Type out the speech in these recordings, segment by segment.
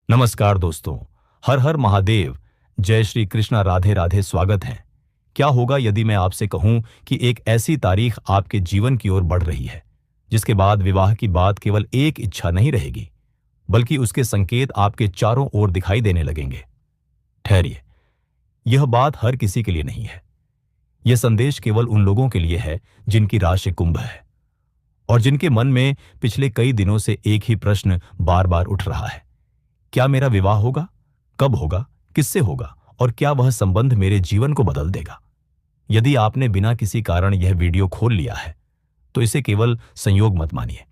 नमस्कार दोस्तों। हर हर महादेव। जय श्री कृष्णा। राधे राधे। स्वागत है। क्या होगा यदि मैं आपसे कहूं कि एक ऐसी तारीख आपके जीवन की ओर बढ़ रही है जिसके बाद विवाह की बात केवल एक इच्छा नहीं रहेगी, बल्कि उसके संकेत आपके चारों ओर दिखाई देने लगेंगे। ठहरिए, यह बात हर किसी के लिए नहीं है। यह संदेश केवल उन लोगों के लिए है जिनकी राशि कुंभ है और जिनके मन में पिछले कई दिनों से एक ही प्रश्न बार बार उठ रहा है। क्या मेरा विवाह होगा? कब होगा? किससे होगा? और क्या वह संबंध मेरे जीवन को बदल देगा? यदि आपने बिना किसी कारण यह वीडियो खोल लिया है तो इसे केवल संयोग मत मानिए।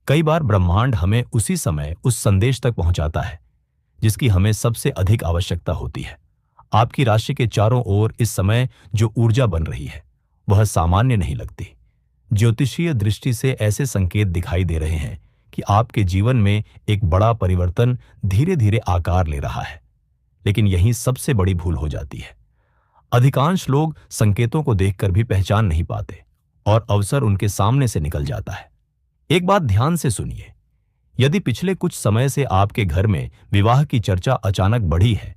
कई बार ब्रह्मांड हमें उसी समय उस संदेश तक पहुंचाता है जिसकी हमें सबसे अधिक आवश्यकता होती है। आपकी राशि के चारों ओर इस समय जो ऊर्जा बन रही है वह सामान्य नहीं लगती। ज्योतिषीय दृष्टि से ऐसे संकेत दिखाई दे रहे हैं कि आपके जीवन में एक बड़ा परिवर्तन धीरे धीरे आकार ले रहा है। लेकिन यही सबसे बड़ी भूल हो जाती है। अधिकांश लोग संकेतों को देखकर भी पहचान नहीं पाते और अवसर उनके सामने से निकल जाता है। एक बात ध्यान से सुनिए, यदि पिछले कुछ समय से आपके घर में विवाह की चर्चा अचानक बढ़ी है,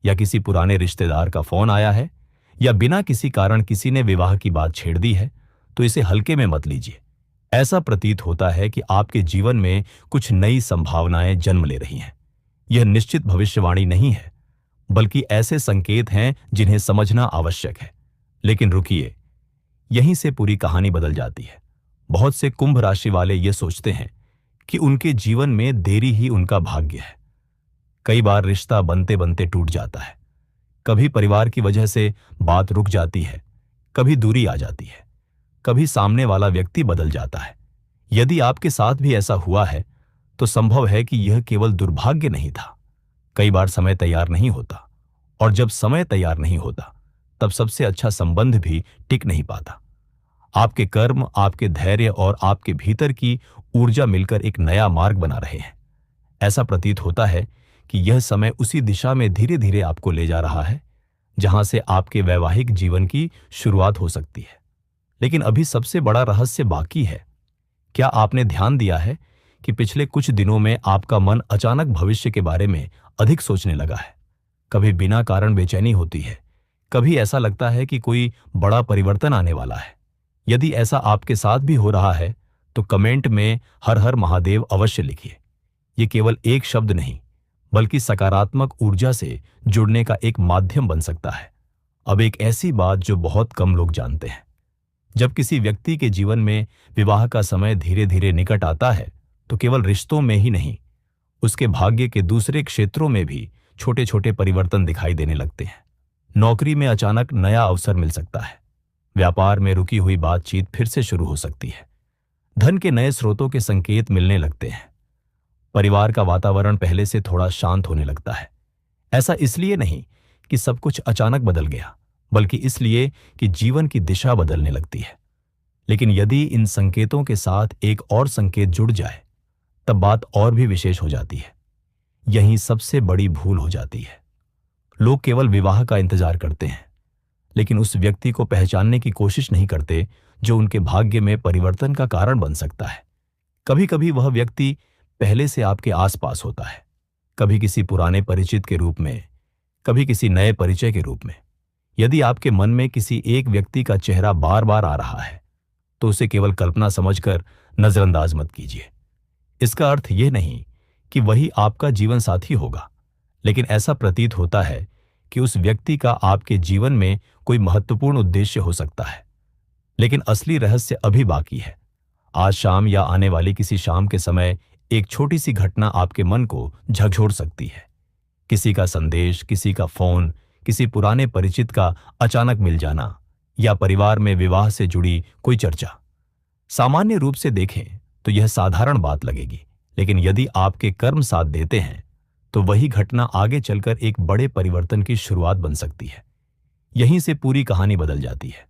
या किसी पुराने रिश्तेदार का फोन आया है, या बिना किसी कारण किसी ने विवाह की बात छेड़ दी है, तो इसे हल्के में मत लीजिए। ऐसा प्रतीत होता है कि आपके जीवन में कुछ नई संभावनाएं जन्म ले रही हैं। यह निश्चित भविष्यवाणी नहीं है, बल्कि ऐसे संकेत हैं जिन्हें समझना आवश्यक है। लेकिन रुकिए, यहीं से पूरी कहानी बदल जाती है। बहुत से कुंभ राशि वाले ये सोचते हैं कि उनके जीवन में देरी ही उनका भाग्य है। कई बार रिश्ता बनते बनते टूट जाता है। कभी परिवार की वजह से बात रुक जाती है, कभी दूरी आ जाती है, कभी सामने वाला व्यक्ति बदल जाता है। यदि आपके साथ भी ऐसा हुआ है तो संभव है कि यह केवल दुर्भाग्य नहीं था। कई बार समय तैयार नहीं होता, और जब समय तैयार नहीं होता तब सबसे अच्छा संबंध भी टिक नहीं पाता। आपके कर्म, आपके धैर्य और आपके भीतर की ऊर्जा मिलकर एक नया मार्ग बना रहे हैं। ऐसा प्रतीत होता है कि यह समय उसी दिशा में धीरे धीरे आपको ले जा रहा है जहां से आपके वैवाहिक जीवन की शुरुआत हो सकती है। लेकिन अभी सबसे बड़ा रहस्य बाकी है। क्या आपने ध्यान दिया है कि पिछले कुछ दिनों में आपका मन अचानक भविष्य के बारे में अधिक सोचने लगा है? कभी बिना कारण बेचैनी होती है, कभी ऐसा लगता है कि कोई बड़ा परिवर्तन आने वाला है। यदि ऐसा आपके साथ भी हो रहा है तो कमेंट में हर हर महादेव अवश्य लिखिए। ये केवल एक शब्द नहीं, बल्कि सकारात्मक ऊर्जा से जुड़ने का एक माध्यम बन सकता है। अब एक ऐसी बात जो बहुत कम लोग जानते हैं, जब किसी व्यक्ति के जीवन में विवाह का समय धीरे धीरे निकट आता है तो केवल रिश्तों में ही नहीं, उसके भाग्य के दूसरे क्षेत्रों में भी छोटे छोटे परिवर्तन दिखाई देने लगते हैं। नौकरी में अचानक नया अवसर मिल सकता है। व्यापार में रुकी हुई बातचीत फिर से शुरू हो सकती है। धन के नए स्रोतों के संकेत मिलने लगते हैं। परिवार का वातावरण पहले से थोड़ा शांत होने लगता है। ऐसा इसलिए नहीं कि सब कुछ अचानक बदल गया, बल्कि इसलिए कि जीवन की दिशा बदलने लगती है। लेकिन यदि इन संकेतों के साथ एक और संकेत जुड़ जाए तब बात और भी विशेष हो जाती है। यही सबसे बड़ी भूल हो जाती है। लोग केवल विवाह का इंतजार करते हैं, लेकिन उस व्यक्ति को पहचानने की कोशिश नहीं करते जो उनके भाग्य में परिवर्तन का कारण बन सकता है। कभी कभी वह व्यक्ति पहले से आपके आसपास होता है, कभी किसी पुराने परिचित के रूप में, कभी किसी नए परिचय के रूप में। यदि आपके मन में किसी एक व्यक्ति का चेहरा बार बार आ रहा है तो उसे केवल कल्पना समझकर नजरअंदाज मत कीजिए। इसका अर्थ यह नहीं कि वही आपका जीवन साथी होगा, लेकिन ऐसा प्रतीत होता है कि उस व्यक्ति का आपके जीवन में कोई महत्वपूर्ण उद्देश्य हो सकता है। लेकिन असली रहस्य अभी बाकी है। आज शाम या आने वाली किसी शाम के समय एक छोटी सी घटना आपके मन को झकझोर सकती है। किसी का संदेश, किसी का फोन, किसी पुराने परिचित का अचानक मिल जाना, या परिवार में विवाह से जुड़ी कोई चर्चा। सामान्य रूप से देखें तो यह साधारण बात लगेगी, लेकिन यदि आपके कर्म साथ देते हैं तो वही घटना आगे चलकर एक बड़े परिवर्तन की शुरुआत बन सकती है। यहीं से पूरी कहानी बदल जाती है।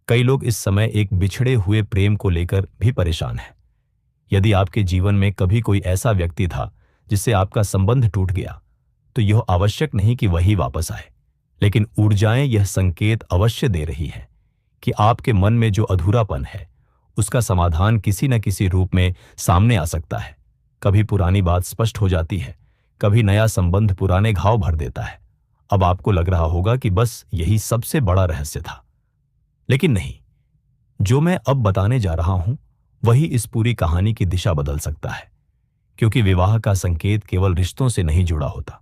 कई लोग इस समय एक बिछड़े हुए प्रेम को लेकर भी परेशान हैं। यदि आपके जीवन में कभी कोई ऐसा व्यक्ति था जिससे आपका संबंध टूट गया तो यह आवश्यक नहीं कि वही वापस आए, लेकिन ऊर्जाएं यह संकेत अवश्य दे रही हैं कि आपके मन में जो अधूरापन है उसका समाधान किसी न किसी रूप में सामने आ सकता है। कभी पुरानी बात स्पष्ट हो जाती है, कभी नया संबंध पुराने घाव भर देता है। अब आपको लग रहा होगा कि बस यही सबसे बड़ा रहस्य था, लेकिन नहीं। जो मैं अब बताने जा रहा हूं वही इस पूरी कहानी की दिशा बदल सकता है, क्योंकि विवाह का संकेत केवल रिश्तों से नहीं जुड़ा होता।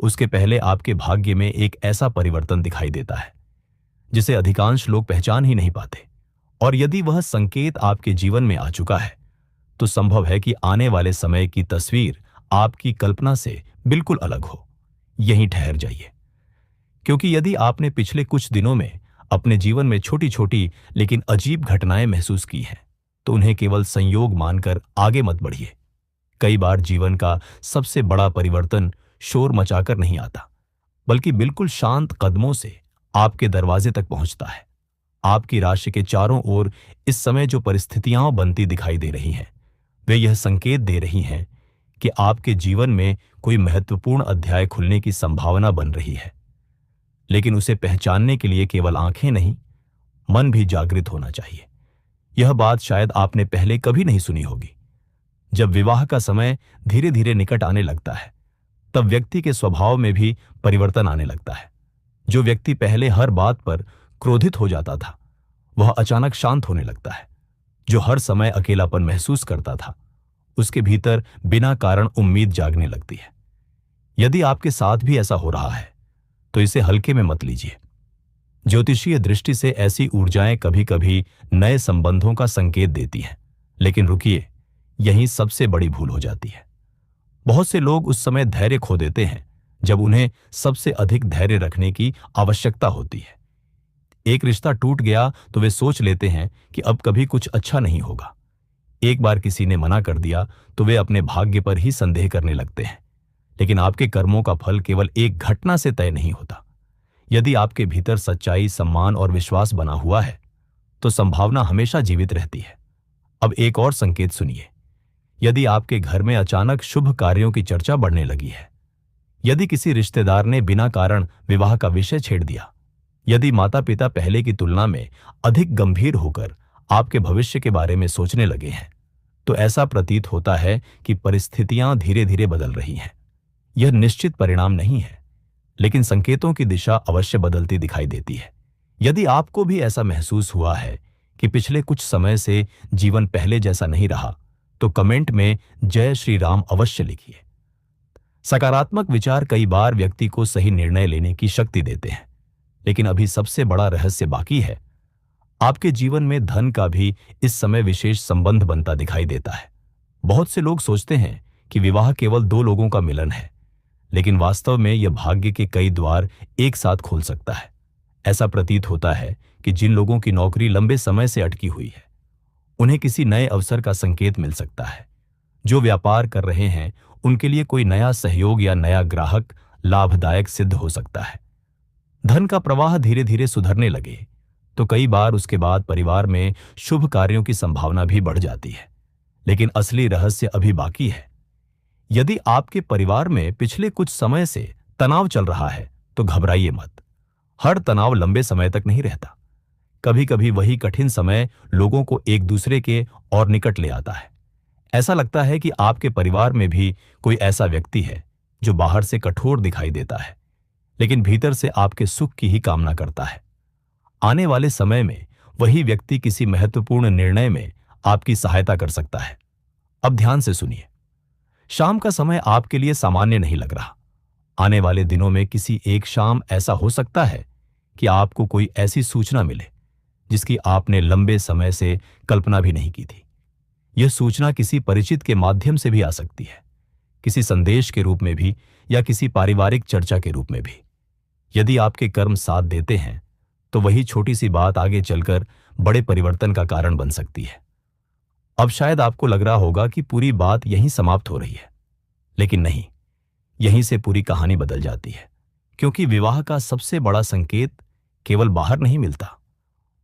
उसके पहले आपके भाग्य में एक ऐसा परिवर्तन दिखाई देता है जिसे अधिकांश लोग पहचान ही नहीं पाते। और यदि वह संकेत आपके जीवन में आ चुका है तो संभव है कि आने वाले समय की तस्वीर आपकी कल्पना से बिल्कुल अलग हो। यहीं ठहर जाइए, क्योंकि यदि आपने पिछले कुछ दिनों में अपने जीवन में छोटी छोटी लेकिन अजीब घटनाएं महसूस की हैं, तो उन्हें केवल संयोग मानकर आगे मत बढ़िए। कई बार जीवन का सबसे बड़ा परिवर्तन शोर मचाकर नहीं आता, बल्कि बिल्कुल शांत कदमों से आपके दरवाजे तक पहुंचता है। आपकी राशि के चारों ओर इस समय जो परिस्थितियां बनती दिखाई दे रही हैं, वे यह संकेत दे रही हैं कि आपके जीवन में कोई महत्वपूर्ण अध्याय खुलने की संभावना बन रही है। लेकिन उसे पहचानने के लिए केवल आंखें नहीं, मन भी जागृत होना चाहिए। यह बात शायद आपने पहले कभी नहीं सुनी होगी। जब विवाह का समय धीरे धीरे निकट आने लगता है, तब व्यक्ति के स्वभाव में भी परिवर्तन आने लगता है। जो व्यक्ति पहले हर बात पर क्रोधित हो जाता था, वह अचानक शांत होने लगता है। जो हर समय अकेलापन महसूस करता था, उसके भीतर बिना कारण उम्मीद जागने लगती है। यदि आपके साथ भी ऐसा हो रहा है तो इसे हल्के में मत लीजिए। ज्योतिषीय दृष्टि से ऐसी ऊर्जाएं कभी कभी नए संबंधों का संकेत देती हैं, लेकिन रुकिए, यही सबसे बड़ी भूल हो जाती है। बहुत से लोग उस समय धैर्य खो देते हैं जब उन्हें सबसे अधिक धैर्य रखने की आवश्यकता होती है। एक रिश्ता टूट गया तो वे सोच लेते हैं कि अब कभी कुछ अच्छा नहीं होगा। एक बार किसी ने मना कर दिया तो वे अपने भाग्य पर ही संदेह करने लगते हैं। लेकिन आपके कर्मों का फल केवल एक घटना से तय नहीं होता। यदि आपके भीतर सच्चाई, सम्मान और विश्वास बना हुआ है तो संभावना हमेशा जीवित रहती है। अब एक और संकेत सुनिए। यदि आपके घर में अचानक शुभ कार्यों की चर्चा बढ़ने लगी है, यदि किसी रिश्तेदार ने बिना कारण विवाह का विषय छेड़ दिया, यदि माता पिता पहले की तुलना में अधिक गंभीर होकर आपके भविष्य के बारे में सोचने लगे हैं, तो ऐसा प्रतीत होता है कि परिस्थितियां धीरे धीरे बदल रही हैं। यह निश्चित परिणाम नहीं है, लेकिन संकेतों की दिशा अवश्य बदलती दिखाई देती है। यदि आपको भी ऐसा महसूस हुआ है कि पिछले कुछ समय से जीवन पहले जैसा नहीं रहा, तो कमेंट में जय श्री राम अवश्य लिखिए। सकारात्मक विचार कई बार व्यक्ति को सही निर्णय लेने की शक्ति देते हैं, लेकिन अभी सबसे बड़ा रहस्य बाकी है। आपके जीवन में धन का भी इस समय विशेष संबंध बनता दिखाई देता है। बहुत से लोग सोचते हैं कि विवाह केवल दो लोगों का मिलन है, लेकिन वास्तव में यह भाग्य के कई द्वार एक साथ खोल सकता है। ऐसा प्रतीत होता है कि जिन लोगों की नौकरी लंबे समय से अटकी हुई है, उन्हें किसी नए अवसर का संकेत मिल सकता है। जो व्यापार कर रहे हैं, उनके लिए कोई नया सहयोग या नया ग्राहक लाभदायक सिद्ध हो सकता है। धन का प्रवाह धीरे धीरे सुधरने लगे तो कई बार उसके बाद परिवार में शुभ कार्यों की संभावना भी बढ़ जाती है। लेकिन असली रहस्य अभी बाकी है। यदि आपके परिवार में पिछले कुछ समय से तनाव चल रहा है तो घबराइए मत। हर तनाव लंबे समय तक नहीं रहता। कभी कभी वही कठिन समय लोगों को एक दूसरे के और निकट ले आता है। ऐसा लगता है कि आपके परिवार में भी कोई ऐसा व्यक्ति है जो बाहर से कठोर दिखाई देता है, लेकिन भीतर से आपके सुख की ही कामना करता है। आने वाले समय में वही व्यक्ति किसी महत्वपूर्ण निर्णय में आपकी सहायता कर सकता है। अब ध्यान से सुनिए। शाम का समय आपके लिए सामान्य नहीं लग रहा। आने वाले दिनों में किसी एक शाम ऐसा हो सकता है कि आपको कोई ऐसी सूचना मिले जिसकी आपने लंबे समय से कल्पना भी नहीं की थी। यह सूचना किसी परिचित के माध्यम से भी आ सकती है, किसी संदेश के रूप में भी, या किसी पारिवारिक चर्चा के रूप में भी। यदि आपके कर्म साथ देते हैं तो वही छोटी सी बात आगे चलकर बड़े परिवर्तन का कारण बन सकती है। अब शायद आपको लग रहा होगा कि पूरी बात यहीं समाप्त हो रही है, लेकिन नहीं, यहीं से पूरी कहानी बदल जाती है। क्योंकि विवाह का सबसे बड़ा संकेत केवल बाहर नहीं मिलता,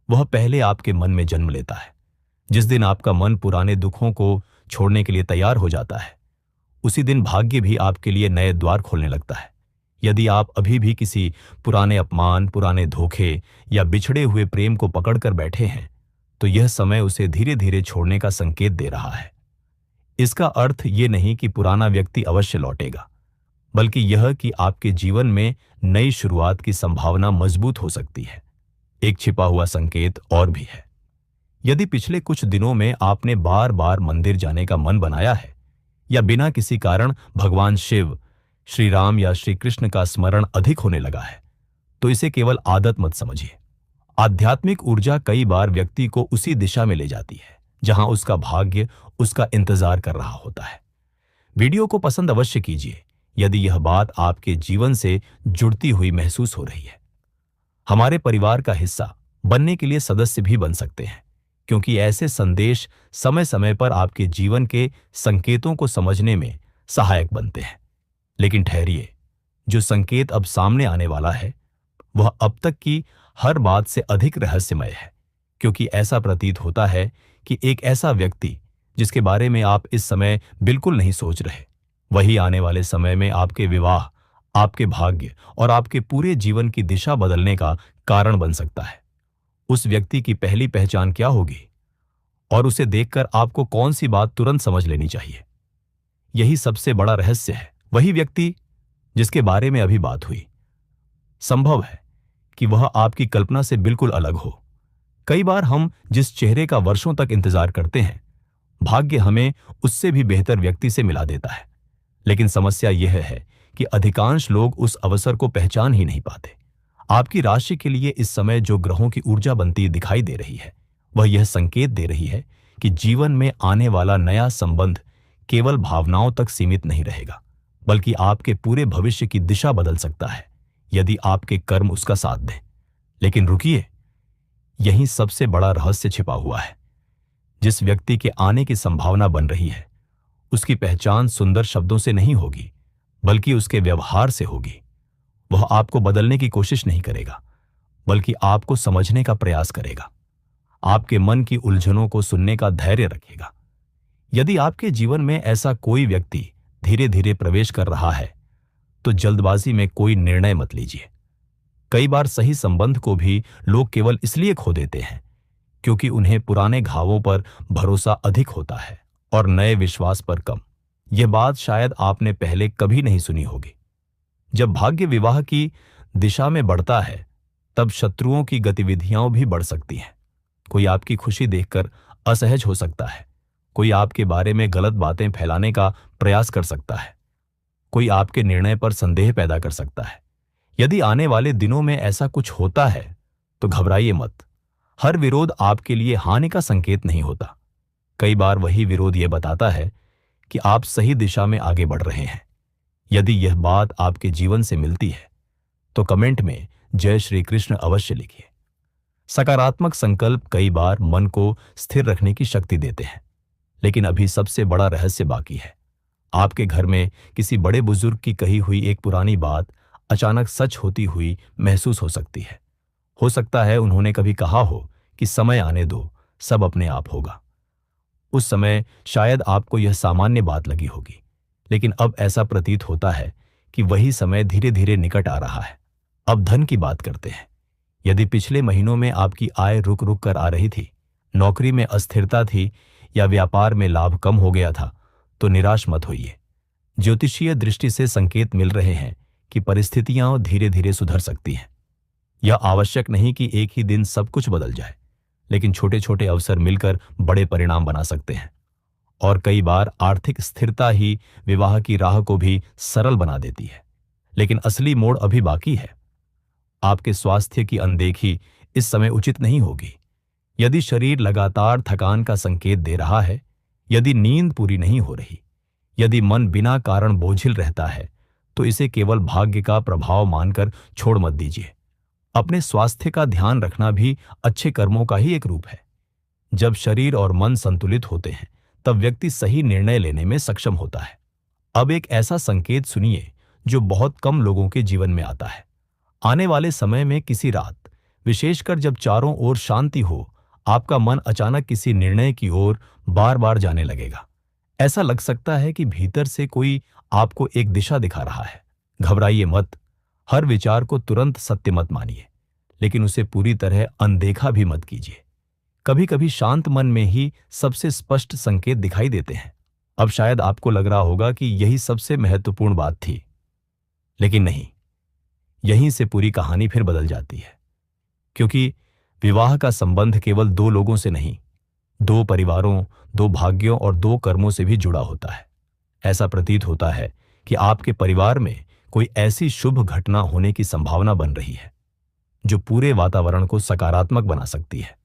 वह पहले आपके मन में जन्म लेता है। जिस दिन आपका मन पुराने दुखों को छोड़ने के लिए तैयार हो जाता है, उसी दिन भाग्य भी आपके लिए नए द्वार खोलने लगता है। यदि आप अभी भी किसी पुराने अपमान, पुराने धोखे या बिछड़े हुए प्रेम को पकड़कर बैठे हैं, तो यह समय उसे धीरे धीरे छोड़ने का संकेत दे रहा है। इसका अर्थ ये नहीं कि पुराना व्यक्ति अवश्य लौटेगा, बल्कि यह कि आपके जीवन में नई शुरुआत की संभावना मजबूत हो सकती है। एक छिपा हुआ संकेत और भी है। यदि पिछले कुछ दिनों में आपने बार बार मंदिर जाने का मन बनाया है या बिना किसी कारण भगवान शिव, श्री राम या श्री कृष्ण का स्मरण अधिक होने लगा है, तो इसे केवल आदत मत समझिए। आध्यात्मिक ऊर्जा कई बार व्यक्ति को उसी दिशा में ले जाती है जहां उसका भाग्य उसका इंतजार कर रहा होता है। वीडियो को पसंद अवश्य कीजिए यदि यह बात आपके जीवन से जुड़ती हुई महसूस हो रही है। हमारे परिवार का हिस्सा बनने के लिए सदस्य भी बन सकते हैं, क्योंकि ऐसे संदेश समय समय पर आपके जीवन के संकेतों को समझने में सहायक बनते हैं। लेकिन ठहरिए, जो संकेत अब सामने आने वाला है वह अब तक की हर बात से अधिक रहस्यमय है, क्योंकि ऐसा प्रतीत होता है कि एक ऐसा व्यक्ति जिसके बारे में आप इस समय बिल्कुल नहीं सोच रहे, वही आने वाले समय में आपके विवाह, आपके भाग्य और आपके पूरे जीवन की दिशा बदलने का कारण बन सकता है। उस व्यक्ति की पहली पहचान क्या होगी और उसे देखकर आपको कौन सी बात तुरंत समझ लेनी चाहिए, यही सबसे बड़ा रहस्य है। वही व्यक्ति जिसके बारे में अभी बात हुई, संभव है कि वह आपकी कल्पना से बिल्कुल अलग हो। कई बार हम जिस चेहरे का वर्षों तक इंतजार करते हैं, भाग्य हमें उससे भी बेहतर व्यक्ति से मिला देता है। लेकिन समस्या यह है कि अधिकांश लोग उस अवसर को पहचान ही नहीं पाते। आपकी राशि के लिए इस समय जो ग्रहों की ऊर्जा बनती दिखाई दे रही है, वह यह संकेत दे रही है कि जीवन में आने वाला नया संबंध केवल भावनाओं तक सीमित नहीं रहेगा, बल्कि आपके पूरे भविष्य की दिशा बदल सकता है यदि आपके कर्म उसका साथ दें। लेकिन रुकिए, यहीं सबसे बड़ा रहस्य छिपा हुआ है। जिस व्यक्ति के आने की संभावना बन रही है, उसकी पहचान सुंदर शब्दों से नहीं होगी, बल्कि उसके व्यवहार से होगी। वह आपको बदलने की कोशिश नहीं करेगा, बल्कि आपको समझने का प्रयास करेगा, आपके मन की उलझनों को सुनने का धैर्य रखेगा। यदि आपके जीवन में ऐसा कोई व्यक्ति धीरे धीरे प्रवेश कर रहा है, तो जल्दबाजी में कोई निर्णय मत लीजिए। कई बार सही संबंध को भी लोग केवल इसलिए खो देते हैं क्योंकि उन्हें पुराने घावों पर भरोसा अधिक होता है और नए विश्वास पर कम। यह बात शायद आपने पहले कभी नहीं सुनी होगी। जब भाग्य विवाह की दिशा में बढ़ता है, तब शत्रुओं की गतिविधियां भी बढ़ सकती हैं। कोई आपकी खुशी देखकर असहज हो सकता है, कोई आपके बारे में गलत बातें फैलाने का प्रयास कर सकता है, कोई आपके निर्णय पर संदेह पैदा कर सकता है। यदि आने वाले दिनों में ऐसा कुछ होता है तो घबराइए मत। हर विरोध आपके लिए हानि का संकेत नहीं होता। कई बार वही विरोध यह बताता है कि आप सही दिशा में आगे बढ़ रहे हैं। यदि यह बात आपके जीवन से मिलती है तो कमेंट में जय श्री कृष्ण अवश्य लिखिए। सकारात्मक संकल्प कई बार मन को स्थिर रखने की शक्ति देते हैं, लेकिन अभी सबसे बड़ा रहस्य बाकी है। आपके घर में किसी बड़े बुजुर्ग की कही हुई एक पुरानी बात अचानक सच होती हुई महसूस हो सकती है। हो सकता है उन्होंने कभी कहा हो कि समय आने दो, सब अपने आप होगा। उस समय शायद आपको यह सामान्य बात लगी होगी, लेकिन अब ऐसा प्रतीत होता है कि वही समय धीरे धीरे निकट आ रहा है। अब धन की बात करते हैं। यदि पिछले महीनों में आपकी आय रुक रुक कर आ रही थी, नौकरी में अस्थिरता थी या व्यापार में लाभ कम हो गया था, तो निराश मत होइए। ज्योतिषीय दृष्टि से संकेत मिल रहे हैं कि परिस्थितियां धीरे धीरे सुधर सकती हैं। यह आवश्यक नहीं कि एक ही दिन सब कुछ बदल जाए, लेकिन छोटे छोटे अवसर मिलकर बड़े परिणाम बना सकते हैं। और कई बार आर्थिक स्थिरता ही विवाह की राह को भी सरल बना देती है। लेकिन असली मोड़ अभी बाकी है। आपके स्वास्थ्य की अनदेखी इस समय उचित नहीं होगी। यदि शरीर लगातार थकान का संकेत दे रहा है, यदि नींद पूरी नहीं हो रही, यदि मन बिना कारण बोझिल रहता है, तो इसे केवल भाग्य का प्रभाव मानकर छोड़ मत दीजिए। अपने स्वास्थ्य का ध्यान रखना भी अच्छे कर्मों का ही एक रूप है। जब शरीर और मन संतुलित होते हैं, तब व्यक्ति सही निर्णय लेने में सक्षम होता है। अब एक ऐसा संकेत सुनिए जो बहुत कम लोगों के जीवन में आता है। आने वाले समय में किसी रात, विशेषकर जब चारों ओर शांति हो, आपका मन अचानक किसी निर्णय की ओर बार बार जाने लगेगा। ऐसा लग सकता है कि भीतर से कोई आपको एक दिशा दिखा रहा है। घबराइए मत। हर विचार को तुरंत सत्य मत मानिए, लेकिन उसे पूरी तरह अनदेखा भी मत कीजिए। कभी कभी शांत मन में ही सबसे स्पष्ट संकेत दिखाई देते हैं। अब शायद आपको लग रहा होगा कि यही सबसे महत्वपूर्ण बात थी। लेकिन नहीं, यहीं से पूरी कहानी फिर बदल जाती है, क्योंकि विवाह का संबंध केवल दो लोगों से नहीं, दो परिवारों, दो भाग्यों और दो कर्मों से भी जुड़ा होता है। ऐसा प्रतीत होता है कि आपके परिवार में कोई ऐसी शुभ घटना होने की संभावना बन रही है जो पूरे वातावरण को सकारात्मक बना सकती है।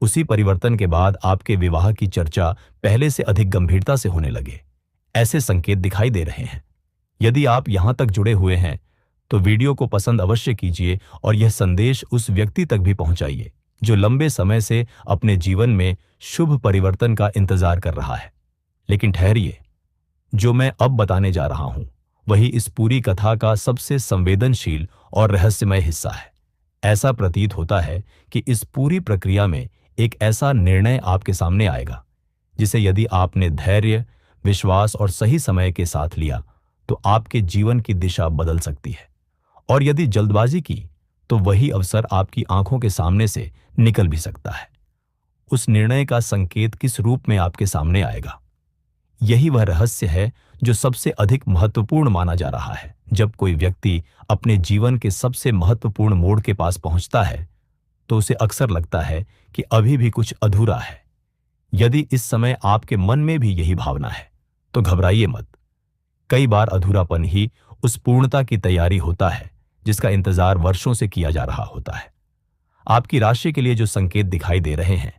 उसी परिवर्तन के बाद आपके विवाह की चर्चा पहले से अधिक गंभीरता से होने लगे, ऐसे संकेत दिखाई दे रहे हैं। यदि आप यहां तक जुड़े हुए हैं तो वीडियो को पसंद अवश्य कीजिए और यह संदेश उस व्यक्ति तक भी पहुंचाइए जो लंबे समय से अपने जीवन में शुभ परिवर्तन का इंतजार कर रहा है। लेकिन ठहरिए, जो मैं अब बताने जा रहा हूं वही इस पूरी कथा का सबसे संवेदनशील और रहस्यमय हिस्सा है। ऐसा प्रतीत होता है कि इस पूरी प्रक्रिया में एक ऐसा निर्णय आपके सामने आएगा जिसे यदि आपने धैर्य, विश्वास और सही समय के साथ लिया तो आपके जीवन की दिशा बदल सकती है, और यदि जल्दबाजी की तो वही अवसर आपकी आंखों के सामने से निकल भी सकता है। उस निर्णय का संकेत किस रूप में आपके सामने आएगा, यही वह रहस्य है जो सबसे अधिक महत्वपूर्ण माना जा रहा है। जब कोई व्यक्ति अपने जीवन के सबसे महत्वपूर्ण मोड़ के पास पहुंचता है तो उसे अक्सर लगता है कि अभी भी कुछ अधूरा है। यदि इस समय आपके मन में भी यही भावना है तो घबराइए मत। कई बार अधूरापन ही उस पूर्णता की तैयारी होता है जिसका इंतजार वर्षों से किया जा रहा होता है। आपकी राशि के लिए जो संकेत दिखाई दे रहे हैं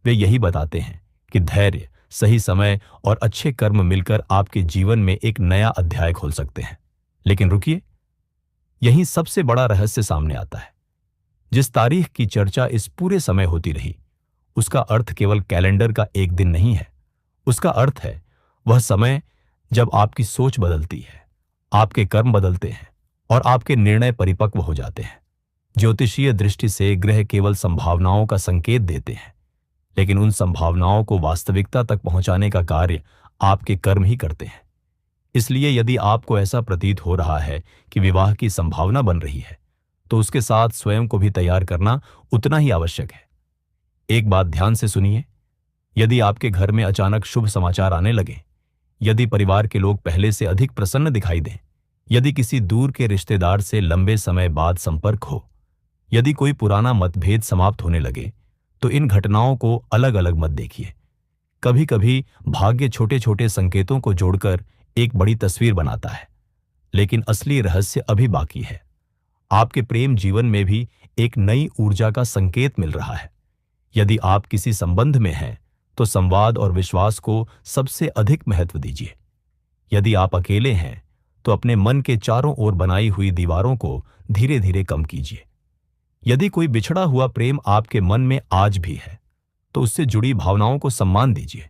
वे यही बताते हैं कि धैर्य, सही समय और अच्छे कर्म मिलकर आपके जीवन में एक नया अध्याय खोल सकते हैं। लेकिन रुकिए, यही सबसे बड़ा रहस्य सामने आता है। जिस तारीख की चर्चा इस पूरे समय होती रही उसका अर्थ केवल कैलेंडर का एक दिन नहीं है। उसका अर्थ है वह समय जब आपकी सोच बदलती है, आपके कर्म बदलते हैं और आपके निर्णय परिपक्व हो जाते हैं। ज्योतिषीय दृष्टि से ग्रह केवल संभावनाओं का संकेत देते हैं, लेकिन उन संभावनाओं को वास्तविकता तक पहुंचाने का कार्य आपके कर्म ही करते हैं। इसलिए यदि आपको ऐसा प्रतीत हो रहा है कि विवाह की संभावना बन रही है तो उसके साथ स्वयं को भी तैयार करना उतना ही आवश्यक है। एक बात ध्यान से सुनिए, यदि आपके घर में अचानक शुभ समाचार आने लगे, यदि परिवार के लोग पहले से अधिक प्रसन्न दिखाई दें, यदि किसी दूर के रिश्तेदार से लंबे समय बाद संपर्क हो, यदि कोई पुराना मतभेद समाप्त होने लगे, तो इन घटनाओं को अलग अलग मत देखिए। कभी कभी भाग्य छोटे छोटे संकेतों को जोड़कर एक बड़ी तस्वीर बनाता है, लेकिन असली रहस्य अभी बाकी है। आपके प्रेम जीवन में भी एक नई ऊर्जा का संकेत मिल रहा है। यदि आप किसी संबंध में हैं तो संवाद और विश्वास को सबसे अधिक महत्व दीजिए। यदि आप अकेले हैं तो अपने मन के चारों ओर बनाई हुई दीवारों को धीरे धीरे कम कीजिए। यदि कोई बिछड़ा हुआ प्रेम आपके मन में आज भी है तो उससे जुड़ी भावनाओं को सम्मान दीजिए,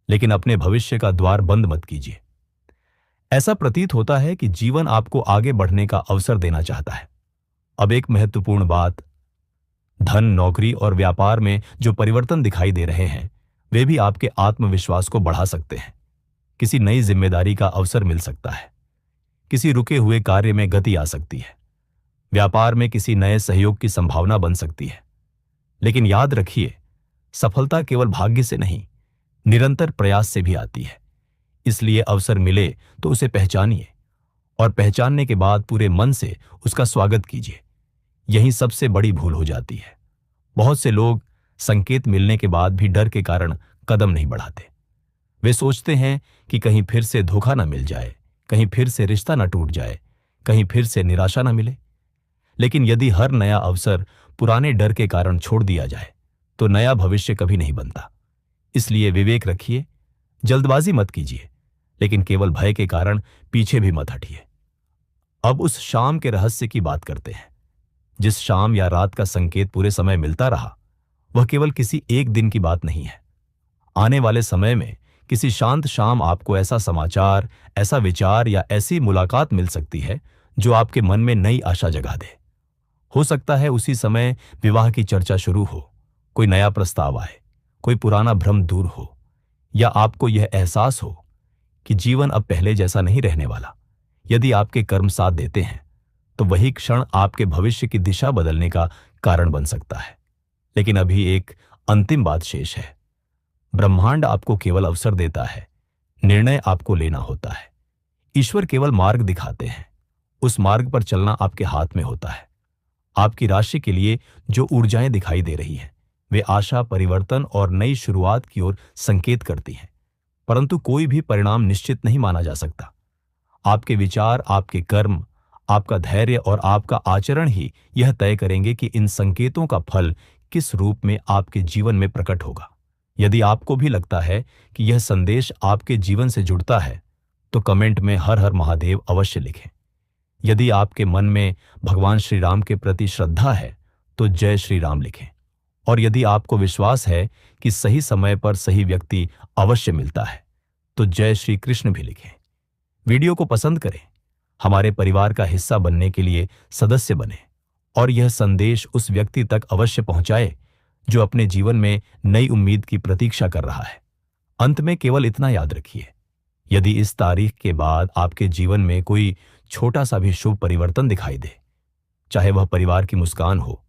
लेकिन अपने भविष्य का द्वार बंद मत कीजिए। ऐसा प्रतीत होता है कि जीवन आपको आगे बढ़ने का अवसर देना चाहता है। अब एक महत्वपूर्ण बात, धन, नौकरी और व्यापार में जो परिवर्तन दिखाई दे रहे हैं वे भी आपके आत्मविश्वास को बढ़ा सकते हैं। किसी नई जिम्मेदारी का अवसर मिल सकता है, किसी रुके हुए कार्य में गति आ सकती है, व्यापार में किसी नए सहयोग की संभावना बन सकती है। लेकिन याद रखिए, सफलता केवल भाग्य से नहीं, निरंतर प्रयास से भी आती है। इसलिए अवसर मिले तो उसे पहचानिए और पहचानने के बाद पूरे मन से उसका स्वागत कीजिए। यही सबसे बड़ी भूल हो जाती है। बहुत से लोग संकेत मिलने के बाद भी डर के कारण कदम नहीं बढ़ाते। वे सोचते हैं कि कहीं फिर से धोखा न मिल जाए, कहीं फिर से रिश्ता न टूट जाए, कहीं फिर से निराशा न मिले। लेकिन यदि हर नया अवसर पुराने डर के कारण छोड़ दिया जाए तो नया भविष्य कभी नहीं बनता। इसलिए विवेक रखिए, जल्दबाजी मत कीजिए, लेकिन केवल भय के कारण पीछे भी मत हटिए। अब उस शाम के रहस्य की बात करते हैं। जिस शाम या रात का संकेत पूरे समय मिलता रहा वह केवल किसी एक दिन की बात नहीं है। आने वाले समय में किसी शांत शाम आपको ऐसा समाचार, ऐसा विचार या ऐसी मुलाकात मिल सकती है जो आपके मन में नई आशा जगा दे। हो सकता है उसी समय विवाह की चर्चा शुरू हो, कोई नया प्रस्ताव आए, कोई पुराना भ्रम दूर हो, या आपको यह एहसास हो कि जीवन अब पहले जैसा नहीं रहने वाला। यदि आपके कर्म साथ देते हैं तो वही क्षण आपके भविष्य की दिशा बदलने का कारण बन सकता है। लेकिन अभी एक अंतिम बात शेष है। ब्रह्मांड आपको केवल अवसर देता है, निर्णय आपको लेना होता है। ईश्वर केवल मार्ग दिखाते हैं उस मार्ग पर चलना आपके हाथ में होता है। आपकी राशि के लिए जो ऊर्जाएं दिखाई दे रही हैं, वे आशा, परिवर्तन और नई शुरुआत की ओर संकेत करती हैं। परंतु कोई भी परिणाम निश्चित नहीं माना जा सकता। आपके विचार, आपके कर्म, आपका धैर्य और आपका आचरण ही यह तय करेंगे कि इन संकेतों का फल किस रूप में आपके जीवन में प्रकट होगा। यदि आपको भी लगता है कि यह संदेश आपके जीवन से जुड़ता है, तो कमेंट में हर हर महादेव अवश्य लिखें। यदि आपके मन में भगवान श्री राम के प्रति श्रद्धा है, तो जय श्री राम लिखें। और यदि आपको विश्वास है कि सही समय पर सही व्यक्ति अवश्य मिलता है, तो जय श्री कृष्ण भी लिखें। वीडियो को पसंद करें, हमारे परिवार का हिस्सा बनने के लिए सदस्य बने और यह संदेश उस व्यक्ति तक अवश्य पहुंचाए जो अपने जीवन में नई उम्मीद की प्रतीक्षा कर रहा है। अंत में केवल इतना याद रखिए, यदि इस तारीख के बाद आपके जीवन में कोई छोटा सा भी शुभ परिवर्तन दिखाई दे, चाहे वह परिवार की मुस्कान हो,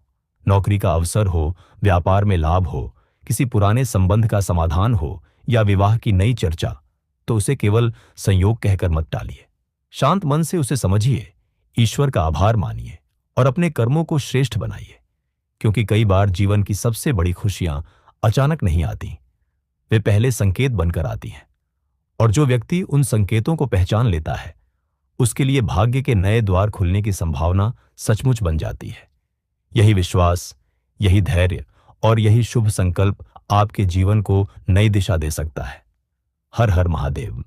नौकरी का अवसर हो, व्यापार में लाभ हो, किसी पुराने संबंध का समाधान हो या विवाह की नई चर्चा, तो उसे केवल संयोग कहकर मत टालिए। शांत मन से उसे समझिए, ईश्वर का आभार मानिए और अपने कर्मों को श्रेष्ठ बनाइए। क्योंकि कई बार जीवन की सबसे बड़ी खुशियां अचानक नहीं आती, वे पहले संकेत बनकर आती हैं। और जो व्यक्ति उन संकेतों को पहचान लेता है, उसके लिए भाग्य के नए द्वार खुलने की संभावना सचमुच बन जाती है। यही विश्वास, यही धैर्य और यही शुभ संकल्प आपके जीवन को नई दिशा दे सकता है। हर हर महादेव।